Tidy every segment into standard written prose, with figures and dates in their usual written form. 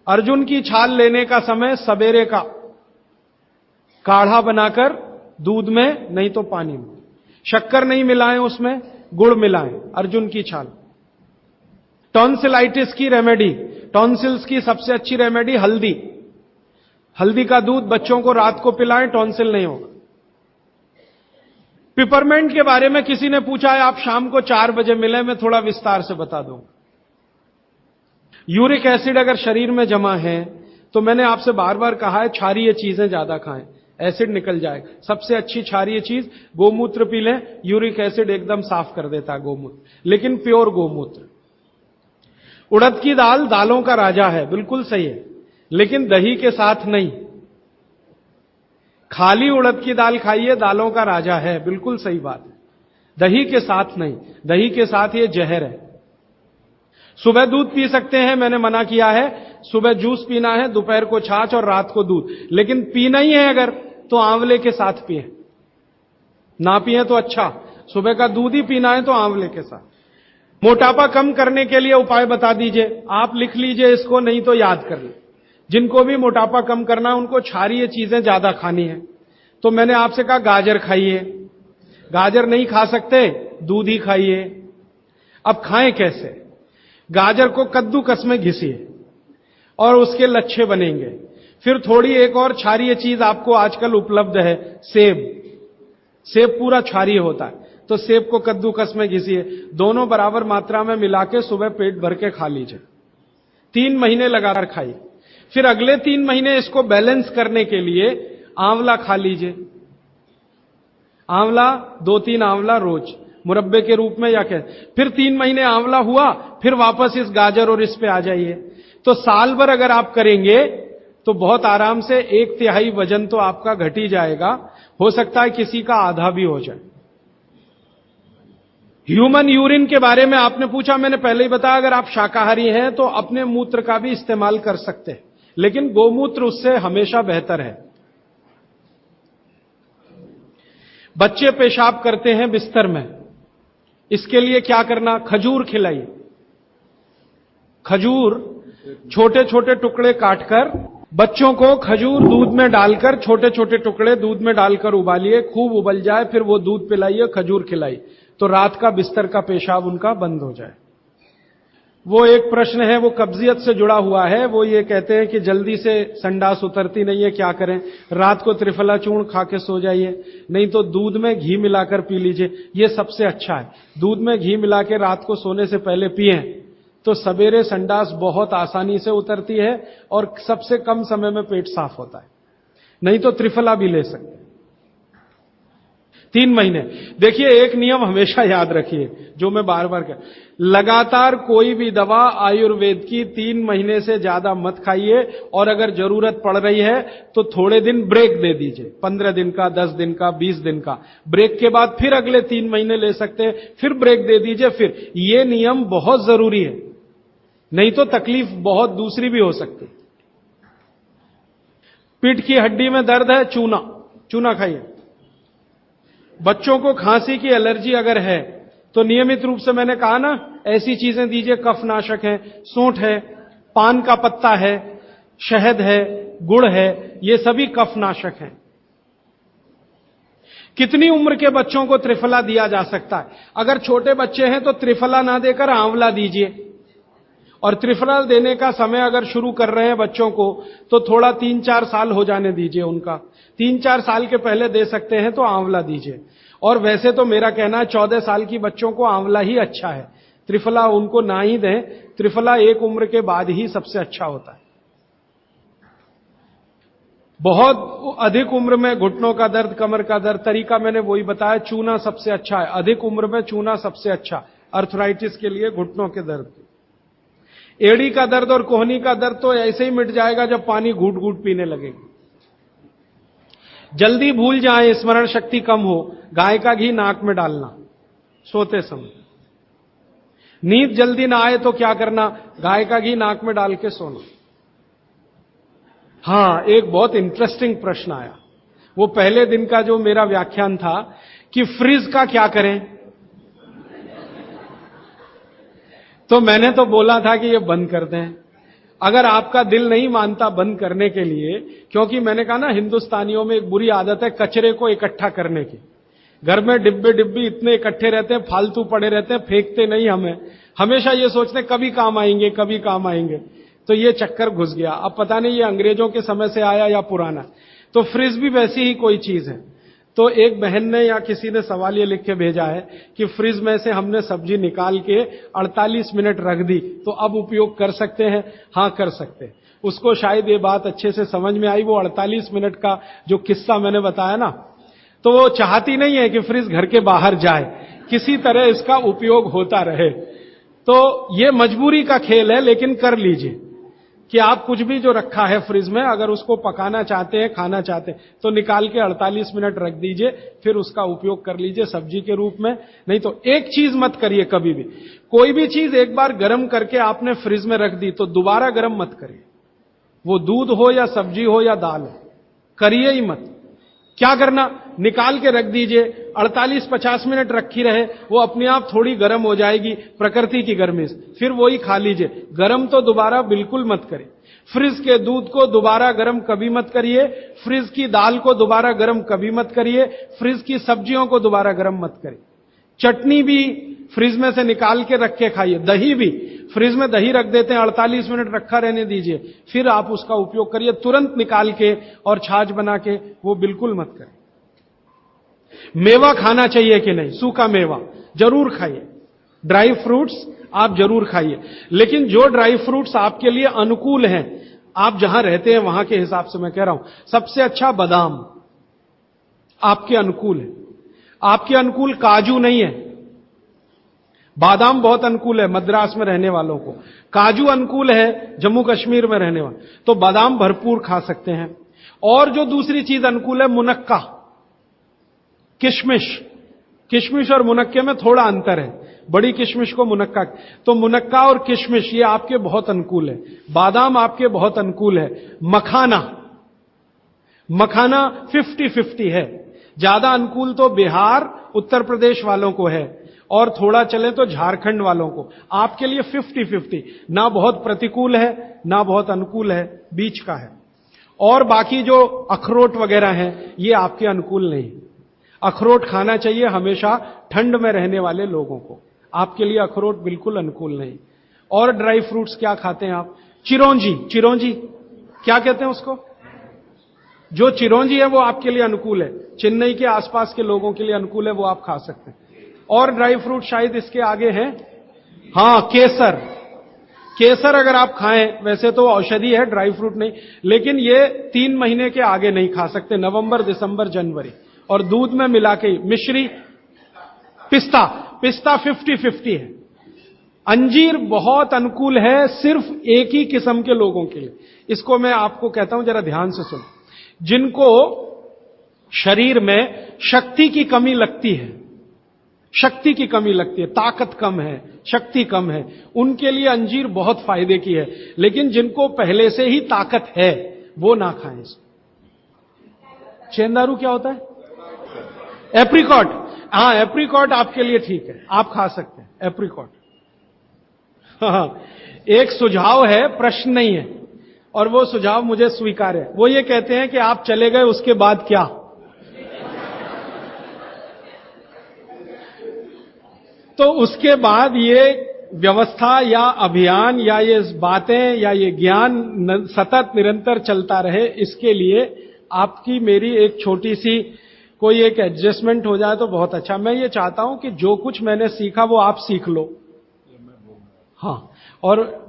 अर्जुन की छाल लेने का समय सवेरे का, काढ़ा बनाकर दूध में नहीं तो पानी में, शक्कर नहीं मिलाएं, उसमें गुड़ मिलाएं, अर्जुन की छाल। टॉन्सिलाइटिस की रेमेडी, टॉन्सिल्स की सबसे अच्छी रेमेडी हल्दी, हल्दी का दूध बच्चों को रात को पिलाएं, टॉन्सिल नहीं होगा। पिपरमेंट के बारे में किसी ने पूछा है, आप शाम को 4 बजे मिले, मैं थोड़ा विस्तार से बता दूंगा। यूरिक एसिड अगर शरीर में जमा है तो मैंने आपसे बार बार कहा है क्षारीय चीजें ज्यादा खाएं, एसिड निकल जाएगा। सबसे अच्छी क्षारीय चीज गोमूत्र पी लें, यूरिक एसिड एकदम साफ कर देता है गोमूत्र, लेकिन प्योर गोमूत्र। उड़द की दाल दालों का राजा है, बिल्कुल सही है, लेकिन दही के साथ नहीं। खाली उड़द की दाल खाइए, दालों का राजा है, बिल्कुल सही बात है, दही के साथ नहीं, दही के साथ ये जहर है। सुबह दूध पी सकते हैं, मैंने मना किया है, सुबह जूस पीना है, दोपहर को छाछ और रात को दूध, लेकिन पीना ही है अगर तो आंवले के साथ पिए, ना पिए तो अच्छा, सुबह का दूध ही पीना है तो आंवले के साथ। मोटापा कम करने के लिए उपाय बता दीजिए, आप लिख लीजिए इसको, नहीं तो याद कर ले। जिनको भी मोटापा कम करना है उनको क्षारीय चीजें ज्यादा खानी है, तो मैंने आपसे कहा गाजर खाइए, गाजर नहीं खा सकते दूध ही खाइए। अब खाएं कैसे? गाजर को कद्दूकस में घिसिए और उसके लच्छे बनेंगे। फिर थोड़ी एक और क्षारीय चीज आपको आजकल उपलब्ध है, सेब, सेब पूरा क्षारीय होता है, तो सेब को कद्दूकस में घिसिए, दोनों बराबर मात्रा में मिला के सुबह पेट भर के खा लीजिए, 3 महीने लगातार खाइए। फिर अगले 3 महीने इसको बैलेंस करने के लिए आंवला खा लीजिए, आंवला 2-3 आंवला रोज मुरब्बे के रूप में या क्या। फिर 3 महीने आंवला हुआ, फिर वापस इस गाजर और इस पे आ जाइए। तो साल भर अगर आप करेंगे तो बहुत आराम से 1/3 वजन तो आपका घट ही जाएगा, हो सकता है किसी का आधा भी हो जाए। ह्यूमन यूरिन के बारे में आपने पूछा, मैंने पहले ही बताया, अगर आप शाकाहारी हैं तो अपने मूत्र का भी इस्तेमाल कर सकते हैं, लेकिन गोमूत्र उससे हमेशा बेहतर है। बच्चे पेशाब करते हैं बिस्तर में, इसके लिए क्या करना? खजूर खिलाइए, खजूर छोटे छोटे टुकड़े काटकर बच्चों को खजूर दूध में डालकर, छोटे छोटे टुकड़े दूध में डालकर उबालिए, खूब उबल जाए, फिर वो दूध पिलाइए, खजूर खिलाइए, तो रात का बिस्तर का पेशाब उनका बंद हो जाए। वो एक प्रश्न है, वो कब्जियत से जुड़ा हुआ है, वो ये कहते हैं कि जल्दी से संडास उतरती नहीं है, क्या करें? रात को त्रिफला चूर्ण खा के सो जाइए, नहीं तो दूध में घी मिलाकर पी लीजिए, ये सबसे अच्छा है। दूध में घी मिला के रात को सोने से पहले पिएं तो सवेरे संडास बहुत आसानी से उतरती है और सबसे कम समय में पेट साफ होता है। नहीं तो त्रिफला भी ले सकते हैं। 3 महीने। देखिए, एक नियम हमेशा याद रखिए, जो मैं बार बार कह, लगातार कोई भी दवा आयुर्वेद की 3 महीने से ज्यादा मत खाइए, और अगर जरूरत पड़ रही है तो थोड़े दिन ब्रेक दे दीजिए, 15 दिन का, 10 दिन का, 20 दिन का ब्रेक के बाद फिर अगले 3 महीने ले सकते हैं, फिर ब्रेक दे दीजिए। फिर ये नियम बहुत जरूरी है, नहीं तो तकलीफ बहुत दूसरी भी हो सकती। पीठ की हड्डी में दर्द है, चूना, चूना खाइए। बच्चों को खांसी की एलर्जी अगर है तो नियमित रूप से, मैंने कहा ना, ऐसी चीजें दीजिए, कफनाशक है, सूंठ है, पान का पत्ता है, शहद है, गुड़ है, ये सभी कफनाशक हैं। कितनी उम्र के बच्चों को त्रिफला दिया जा सकता है? अगर छोटे बच्चे हैं तो त्रिफला ना देकर आंवला दीजिए, और त्रिफला देने का समय अगर शुरू कर रहे हैं बच्चों को तो थोड़ा 3-4 साल हो जाने दीजिए उनका, 3-4 साल के पहले दे सकते हैं तो आंवला दीजिए। और वैसे तो मेरा कहना है 14 साल की बच्चों को आंवला ही अच्छा है, त्रिफला उनको ना ही दें, त्रिफला एक उम्र के बाद ही सबसे अच्छा होता है। बहुत अधिक उम्र में घुटनों का दर्द, कमर का दर्द, तरीका मैंने वही बताया, चूना सबसे अच्छा है, अधिक उम्र में चूना सबसे अच्छा, अर्थराइटिस के लिए, घुटनों के दर्द। एड़ी का दर्द और कोहनी का दर्द तो ऐसे ही मिट जाएगा जब पानी घूट घूट पीने लगेगी। जल्दी भूल जाए, स्मरण शक्ति कम हो, गाय का घी नाक में डालना सोते समय। नींद जल्दी ना आए तो क्या करना? गाय का घी नाक में डाल के सोना। हां, एक बहुत इंटरेस्टिंग प्रश्न आया, वो पहले दिन का जो मेरा व्याख्यान था कि फ्रिज का क्या करें, तो मैंने तो बोला था कि ये बंद कर दें, अगर आपका दिल नहीं मानता बंद करने के लिए, क्योंकि मैंने कहा ना हिंदुस्तानियों में एक बुरी आदत है कचरे को इकट्ठा करने की। घर में डिब्बे डिब्बी इतने इकट्ठे रहते हैं, फालतू पड़े रहते हैं, फेंकते नहीं हमें, हमेशा ये सोचते हैं कभी काम आएंगे कभी काम आएंगे। तो ये चक्कर घुस गया। अब पता नहीं ये अंग्रेजों के समय से आया या पुराना। तो फ्रिज भी वैसी ही कोई चीज है। तो एक बहन ने या किसी ने सवाल ये लिख के भेजा है कि फ्रिज में से हमने सब्जी निकाल के 48 मिनट रख दी तो अब उपयोग कर सकते हैं? हां, कर सकते हैं। उसको शायद ये बात अच्छे से समझ में आई। वो 48 मिनट का जो किस्सा मैंने बताया ना, तो वो चाहती नहीं है कि फ्रिज घर के बाहर जाए, किसी तरह इसका उपयोग होता रहे। तो ये मजबूरी का खेल है, लेकिन कर लीजिए कि आप कुछ भी जो रखा है फ्रिज में, अगर उसको पकाना चाहते हैं, खाना चाहते हैं, तो निकाल के 48 मिनट रख दीजिए, फिर उसका उपयोग कर लीजिए सब्जी के रूप में। नहीं तो एक चीज मत करिए कभी भी, कोई भी चीज एक बार गर्म करके आपने फ्रिज में रख दी तो दोबारा गर्म मत करिए। वो दूध हो या सब्जी हो या दाल हो, करिए ही मत। क्या करना, निकाल के रख दीजिए, 48-50 मिनट रखी रहे, वो अपने आप थोड़ी गर्म हो जाएगी प्रकृति की गर्मी से, फिर वही खा लीजिए। गर्म तो दोबारा बिल्कुल मत करिए। फ्रिज के दूध को दोबारा गर्म कभी मत करिए, फ्रिज की दाल को दोबारा गर्म कभी मत करिए, फ्रिज की सब्जियों को दोबारा गर्म मत करिए। चटनी भी फ्रिज में से निकाल के रख के खाइए। दही भी फ्रिज में दही रख देते हैं, 48 मिनट रखा रहने दीजिए, फिर आप उसका उपयोग करिए। तुरंत निकाल के और छाछ बना के वो बिल्कुल मत करें। मेवा खाना चाहिए कि नहीं? सूखा मेवा जरूर खाइए, ड्राई फ्रूट्स आप जरूर खाइए, लेकिन जो ड्राई फ्रूट्स आपके लिए अनुकूल हैं, आप जहां रहते हैं वहां के हिसाब से मैं कह रहा हूं, सबसे अच्छा बादाम आपके अनुकूल है। आपके अनुकूल काजू नहीं है। बादाम बहुत अनुकूल है मद्रास में रहने वालों को, काजू अनुकूल है जम्मू कश्मीर में रहने वाले, तो बादाम भरपूर खा सकते हैं। और जो दूसरी चीज अनुकूल है, मुनक्का, किशमिश। किशमिश और मुनक्के में थोड़ा अंतर है, बड़ी किशमिश को मुनक्का, तो मुनक्का और किशमिश ये आपके बहुत अनुकूल है। बादाम आपके बहुत अनुकूल है। मखाना, मखाना 50-50 है। ज्यादा अनुकूल तो बिहार उत्तर प्रदेश वालों को है, और थोड़ा चले तो झारखंड वालों को। आपके लिए 50-50, ना बहुत प्रतिकूल है ना बहुत अनुकूल है, बीच का है। और बाकी जो अखरोट वगैरह हैं ये आपके अनुकूल नहीं। अखरोट खाना चाहिए हमेशा ठंड में रहने वाले लोगों को, आपके लिए अखरोट बिल्कुल अनुकूल नहीं। और ड्राई फ्रूट्स क्या खाते हैं आप? चिरौंजी, चिरौंजी क्या कहते हैं उसको? जो चिरौंजी है वो आपके लिए अनुकूल है, चेन्नई के आसपास के लोगों के लिए अनुकूल है, वो आप खा सकते हैं। और ड्राई फ्रूट शायद इसके आगे हैं, हां, केसर। केसर अगर आप खाएं, वैसे तो औषधि है, ड्राई फ्रूट नहीं, लेकिन ये 3 महीने के आगे नहीं खा सकते, नवंबर, दिसंबर, जनवरी, और दूध में मिला के। मिश्री, पिस्ता, पिस्ता 50-50 है। अंजीर बहुत अनुकूल है सिर्फ एक ही किस्म के लोगों के लिए। इसको मैं आपको कहता हूं, जरा ध्यान से सुनो। जिनको शरीर में शक्ति की कमी लगती है, शक्ति की कमी लगती है, ताकत कम है, शक्ति कम है, उनके लिए अंजीर बहुत फायदे की है। लेकिन जिनको पहले से ही ताकत है वो ना खाएं इसको। चेंदारू क्या होता है? एप्रिकॉट, हां, एप्रिकॉट आपके लिए ठीक है, आप खा सकते हैं एप्रिकॉट। हाँ, एक सुझाव है, प्रश्न नहीं है, और वो सुझाव मुझे स्वीकार है। वो ये कहते हैं कि आप चले गए उसके बाद क्या? तो उसके बाद ये व्यवस्था या अभियान या ये बातें या ये ज्ञान सतत निरंतर चलता रहे, इसके लिए आपकी मेरी एक छोटी सी कोई एक एडजस्टमेंट हो जाए तो बहुत अच्छा। मैं ये चाहता हूं कि जो कुछ मैंने सीखा वो आप सीख लो। हां, और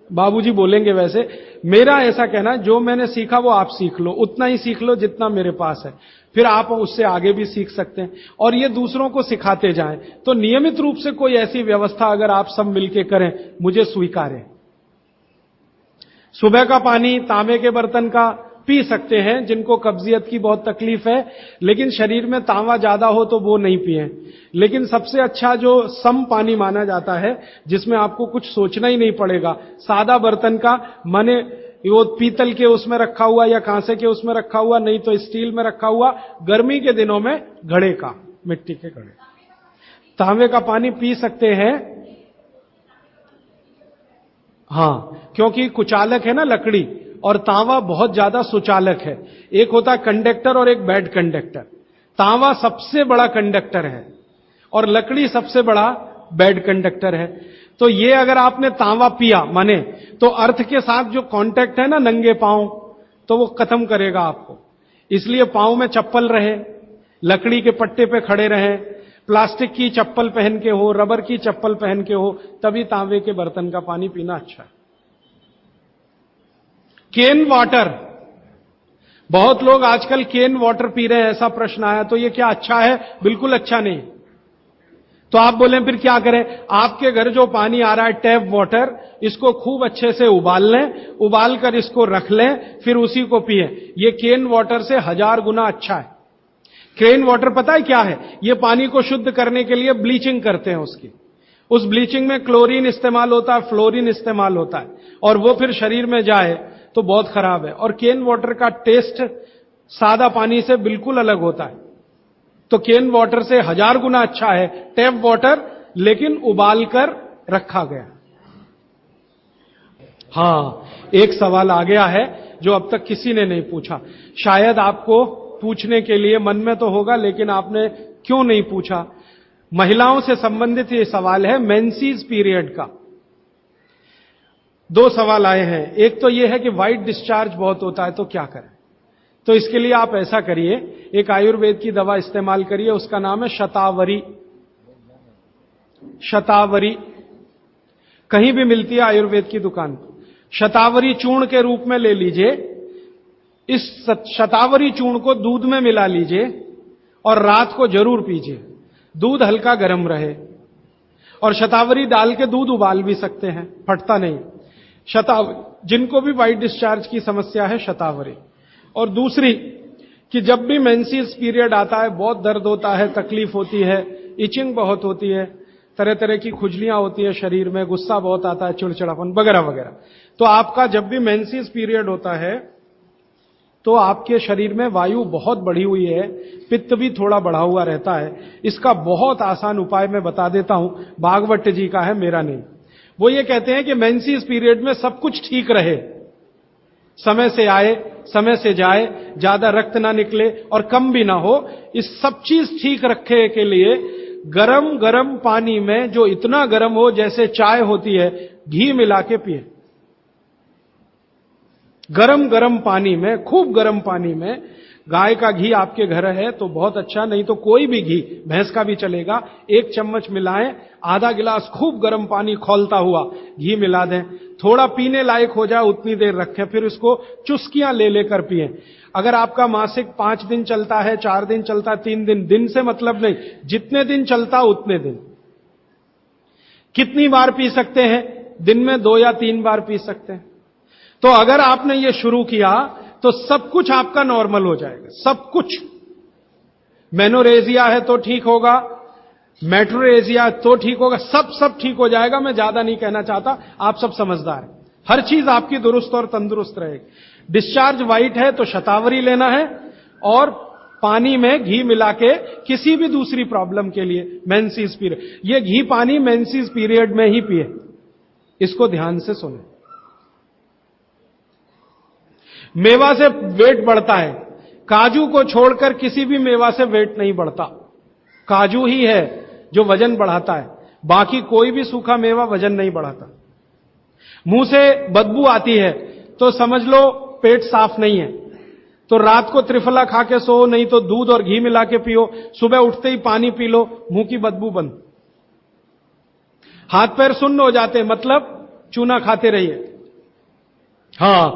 बाबूजी बोलेंगे वैसे, मेरा ऐसा कहना, जो मैंने सीखा वो आप सीख लो, उतना ही सीख लो जितना मेरे पास है, फिर आप उससे आगे भी सीख सकते हैं, और ये दूसरों को सिखाते जाएं। तो नियमित रूप से कोई ऐसी व्यवस्था अगर आप सब मिलकर करें, मुझे स्वीकार है। सुबह का पानी तांबे के बर्तन का पी सकते हैं जिनको कब्जियत की बहुत तकलीफ है, लेकिन शरीर में तांबा ज्यादा हो तो वो नहीं पिए। लेकिन सबसे अच्छा जो सम पानी माना जाता है, जिसमें आपको कुछ सोचना ही नहीं पड़ेगा, सादा बर्तन का, माने वो पीतल के उसमें रखा हुआ या कांसे के उसमें रखा हुआ, नहीं तो स्टील में रखा हुआ, गर्मी के दिनों में घड़े का, मिट्टी के घड़े, तांबे का पानी पी सकते हैं। हाँ, क्योंकि कुचालक है ना लकड़ी, और तांवा बहुत ज्यादा सुचालक है। एक होता है कंडक्टर और एक बैड कंडक्टर। तांवा सबसे बड़ा कंडक्टर है और लकड़ी सबसे बड़ा बैड कंडक्टर है। तो ये अगर आपने तांवा पिया माने, तो अर्थ के साथ जो कांटेक्ट है ना नंगे पांव, तो वो खत्म करेगा आपको। इसलिए पांव में चप्पल रहे, लकड़ी के पट्टे पे खड़े रहे, प्लास्टिक की चप्पल पहन के हो, रबर की चप्पल पहन के हो, तभी तांबे के बर्तन का पानी पीना अच्छा है। केन वाटर, बहुत लोग आजकल केन वाटर पी रहे हैं, ऐसा प्रश्न आया। तो ये क्या अच्छा है? बिल्कुल अच्छा नहीं। तो आप बोले फिर क्या करें? आपके घर जो पानी आ रहा है टैप वाटर, इसको खूब अच्छे से उबाल लें, उबाल कर इसको रख लें, फिर उसी को पिएं। ये केन वाटर से 1000 गुना अच्छा है। केन वाटर पता है क्या है? ये पानी को शुद्ध करने के लिए ब्लीचिंग करते हैं उसकी। उस ब्लीचिंग में क्लोरीन इस्तेमाल होता है, फ्लोरीन इस्तेमाल होता है, और वो फिर शरीर में जाए तो बहुत खराब है। और केन वाटर का टेस्ट सादा पानी से बिल्कुल अलग होता है। तो केन वाटर से 1000 गुना अच्छा है टैप वाटर, लेकिन उबाल कर रखा गया। हां, एक सवाल आ गया है जो अब तक किसी ने नहीं पूछा। शायद आपको पूछने के लिए मन में तो होगा, लेकिन आपने क्यों नहीं पूछा? महिलाओं से संबंधित ये सवाल है, मेंसेस पीरियड का। 2 सवाल आए हैं। एक तो यह है कि व्हाइट डिस्चार्ज बहुत होता है, तो क्या करें? तो इसके लिए आप ऐसा करिए, एक आयुर्वेद की दवा इस्तेमाल करिए, उसका नाम है शतावरी। शतावरी कहीं भी मिलती है आयुर्वेद की दुकान पर। शतावरी चूर्ण के रूप में ले लीजिए। इस शतावरी चूर्ण को दूध में मिला लीजिए और रात को जरूर पीजिए। दूध हल्का गर्म रहे, और शतावरी डाल के दूध उबाल भी सकते हैं, फटता नहीं। जिनको भी व्हाइट डिस्चार्ज की समस्या है, शतावरी। और दूसरी कि जब भी मेंसेस पीरियड आता है, बहुत दर्द होता है, तकलीफ होती है, इचिंग बहुत होती है, तरह तरह की खुजलियां होती है शरीर में, गुस्सा बहुत आता है, चिड़चिड़ापन वगैरह वगैरह। तो आपका जब भी मेंसेस पीरियड होता है तो आपके शरीर में वायु बहुत बढ़ी हुई है, पित्त भी थोड़ा बढ़ा हुआ रहता है। इसका बहुत आसान उपाय मैं बता देता हूं, भागवत जी का है, मेरा नहीं। वो ये कहते हैं कि मेंसेस पीरियड में सब कुछ ठीक रहे, समय से आए, समय से जाए, ज्यादा रक्त ना निकले और कम भी ना हो। इस सब चीज ठीक रखने के लिए गरम गरम पानी में, जो इतना गरम हो जैसे चाय होती है, घी मिला के पिए। गरम गरम पानी में, खूब गरम पानी में, गाय का घी आपके घर है तो बहुत अच्छा, नहीं तो कोई भी घी, भैंस का भी चलेगा, 1 चम्मच मिलाएं, आधा गिलास खूब गर्म पानी खौलता हुआ घी मिला दें, थोड़ा पीने लायक हो जाए उतनी देर रखें, फिर उसको चुस्कियां ले लेकर पिएं। अगर आपका मासिक 5 दिन चलता है, 4 दिन चलता है, 3 दिन, दिन से मतलब नहीं, जितने दिन चलता उतने दिन। कितनी बार पी सकते हैं? दिन में 2 या 3 बार पी सकते हैं। तो अगर आपने ये शुरू किया तो सब कुछ आपका नॉर्मल हो जाएगा, सब कुछ। मेनोरेजिया है तो ठीक होगा, मेट्रोरेजिया तो ठीक होगा, सब ठीक हो जाएगा। मैं ज्यादा नहीं कहना चाहता, आप सब समझदार हैं। हर चीज आपकी दुरुस्त और तंदुरुस्त रहेगी। डिस्चार्ज व्हाइट है तो शतावरी लेना है, और पानी में घी मिला के, किसी भी दूसरी प्रॉब्लम के लिए, मेंसेस पीरियड, ये घी पानी मेंसेस पीरियड में ही पिए। इसको ध्यान से सुने। मेवा से वेट बढ़ता है, काजू को छोड़कर किसी भी मेवा से वेट नहीं बढ़ता। काजू ही है जो वजन बढ़ाता है, बाकी कोई भी सूखा मेवा वजन नहीं बढ़ाता। मुंह से बदबू आती है तो समझ लो पेट साफ नहीं है, तो रात को त्रिफला खा के सो, नहीं तो दूध और घी मिला के पियो, सुबह उठते ही पानी पी लो, मुंह की बदबू बंद। हाथ पैर सुन्न हो जाते, मतलब चूना खाते रहिए। हां,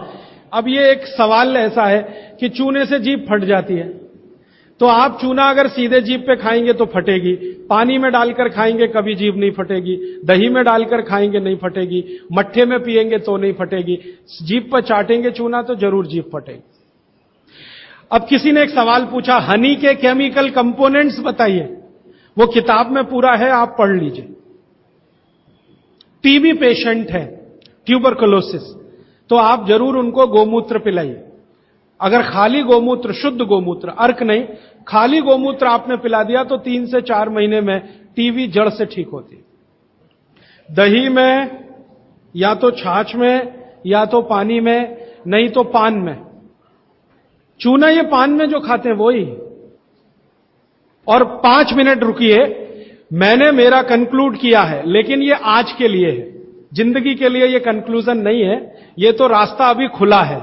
अब ये एक सवाल ऐसा है कि चूने से जीभ फट जाती है, तो आप चूना अगर सीधे जीभ पे खाएंगे तो फटेगी, पानी में डालकर खाएंगे कभी जीभ नहीं फटेगी, दही में डालकर खाएंगे नहीं फटेगी, मट्ठे में पिएंगे तो नहीं फटेगी, जीभ पर चाटेंगे चूना तो जरूर जीभ फटेगी। अब किसी ने एक सवाल पूछा, हनी के केमिकल कंपोनेंट्स बताइए। वो किताब में पूरा है, आप पढ़ लीजिए। टीबी पेशेंट है, ट्यूबरकुलोसिस, तो आप जरूर उनको गोमूत्र पिलाइए। अगर खाली गोमूत्र, शुद्ध गोमूत्र, अर्क नहीं, खाली गोमूत्र आपने पिला दिया तो 3 से 4 महीने में टीबी जड़ से ठीक होती है। दही में या तो छाछ में, या तो पानी में, नहीं तो पान में। चूना ये पान में जो खाते हैं वो ही। और 5 मिनट रुकिए, मैंने मेरा कंक्लूड किया है, लेकिन ये आज के लिए है, जिंदगी के लिए ये कंक्लूजन नहीं है, ये तो रास्ता अभी खुला है।